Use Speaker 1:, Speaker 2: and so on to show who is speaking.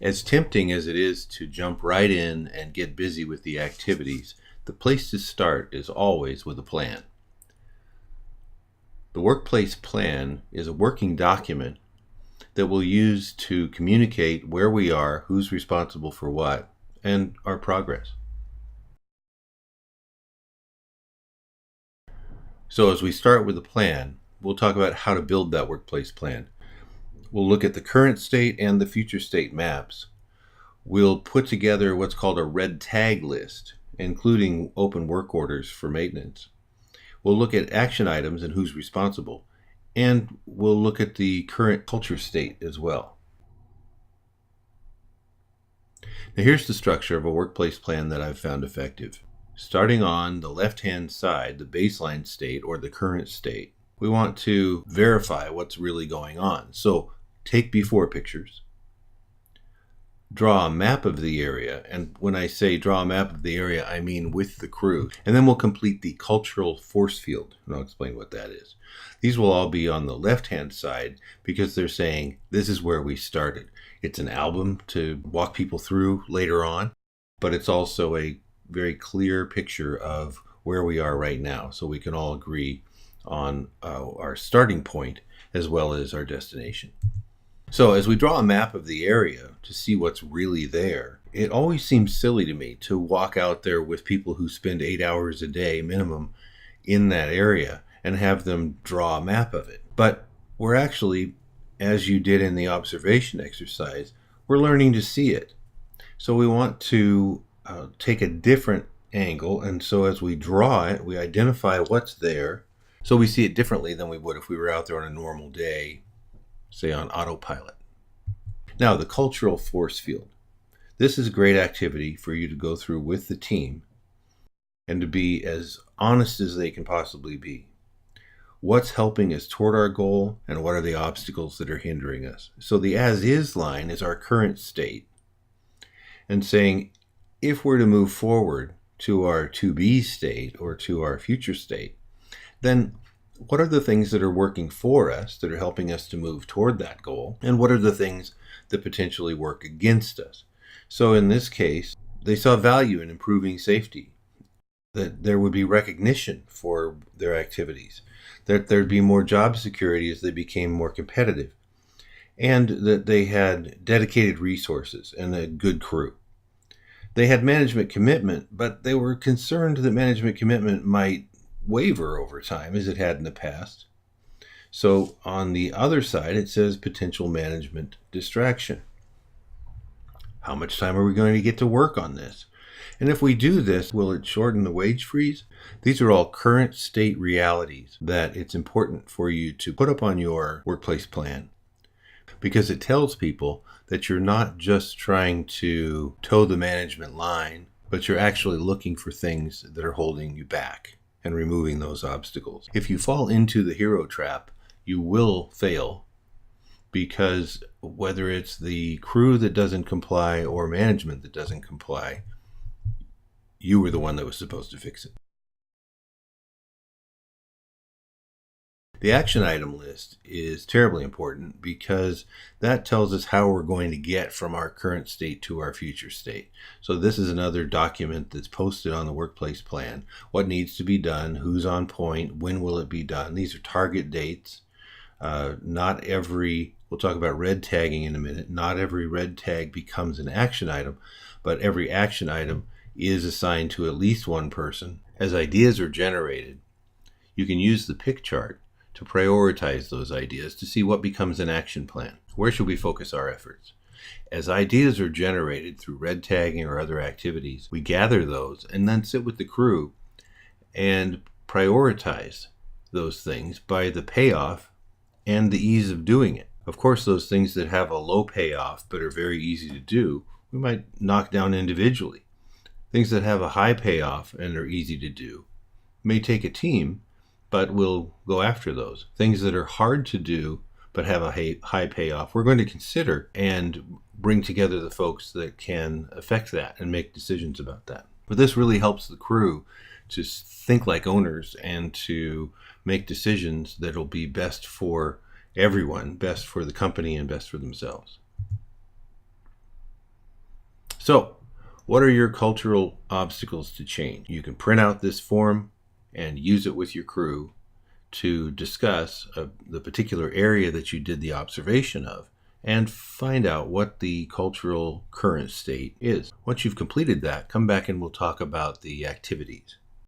Speaker 1: As tempting as it is to jump right in and get busy with the activities, the place to start is always with a plan. The workplace plan is a working document that we'll use to communicate where we are, who's responsible for what, and our progress. So as we start with a plan, we'll talk about how to build that workplace plan. We'll look at the current state and the future state maps. We'll put together what's called a red tag list, including open work orders for maintenance. We'll look at action items and who's responsible. And we'll look at the current culture state as well. Now here's the structure of a workplace plan that I've found effective. Starting on the left-hand side, the baseline state or the current state, we want to verify what's really going on. So take before pictures, draw a map of the area, and when I say draw a map of the area, I mean with the crew. And then we'll complete the cultural force field, and I'll explain what that is. These will all be on the left-hand side because they're saying this is where we started. It's an album to walk people through later on, but it's also a very clear picture of where we are right now, so we can all agree on our starting point as well as our destination. So as we draw a map of the area to see what's really there, it always seems silly to me to walk out there with people who spend 8 hours a day minimum in that area and have them draw a map of it. But we're actually, as you did in the observation exercise, we're learning to see it. So we want to take a different angle, and so as we draw it, we identify what's there, so we see it differently than we would if we were out there on a normal day, say on autopilot. Now, the cultural force field. This is a great activity for you to go through with the team and to be as honest as they can possibly be. What's helping us toward our goal, and what are the obstacles that are hindering us? So the as-is line is our current state, and saying if we're to move forward to our to-be state or to our future state, then what are the things that are working for us that are helping us to move toward that goal? And what are the things that potentially work against us? So in this case, they saw value in improving safety, that there would be recognition for their activities, that there'd be more job security as they became more competitive, and that they had dedicated resources and a good crew. They had management commitment, but they were concerned that management commitment might waver over time as it had in the past. So on the other side, it says potential management distraction. How much time are we going to get to work on this? And if we do this, will it shorten the wage freeze? These are all current state realities that it's important for you to put up on your workplace plan, because it tells people that you're not just trying to toe the management line, but you're actually looking for things that are holding you back and removing those obstacles. If you fall into the hero trap, you will fail, because whether it's the crew that doesn't comply or management that doesn't comply, you were the one that was supposed to fix it. The action item list is terribly important because that tells us how we're going to get from our current state to our future state. So this is another document that's posted on the workplace plan. What needs to be done, who's on point, when will it be done? These are target dates. Not every, we'll talk about red tagging in a minute, not every red tag becomes an action item, but every action item is assigned to at least one person. As ideas are generated, you can use the pick chart to prioritize those ideas to see what becomes an action plan. Where should we focus our efforts? As ideas are generated through red tagging or other activities, we gather those and then sit with the crew and prioritize those things by the payoff and the ease of doing it. Of course, those things that have a low payoff but are very easy to do, we might knock down individually. Things that have a high payoff and are easy to do may take a team, but we'll go after those. Things that are hard to do but have a high payoff, we're going to consider and bring together the folks that can affect that and make decisions about that. But this really helps the crew to think like owners and to make decisions that'll be best for everyone, best for the company, and best for themselves. So, what are your cultural obstacles to change? You can print out this form and use it with your crew to discuss the particular area that you did the observation of and find out what the cultural current state is. Once you've completed that, come back and we'll talk about the activities.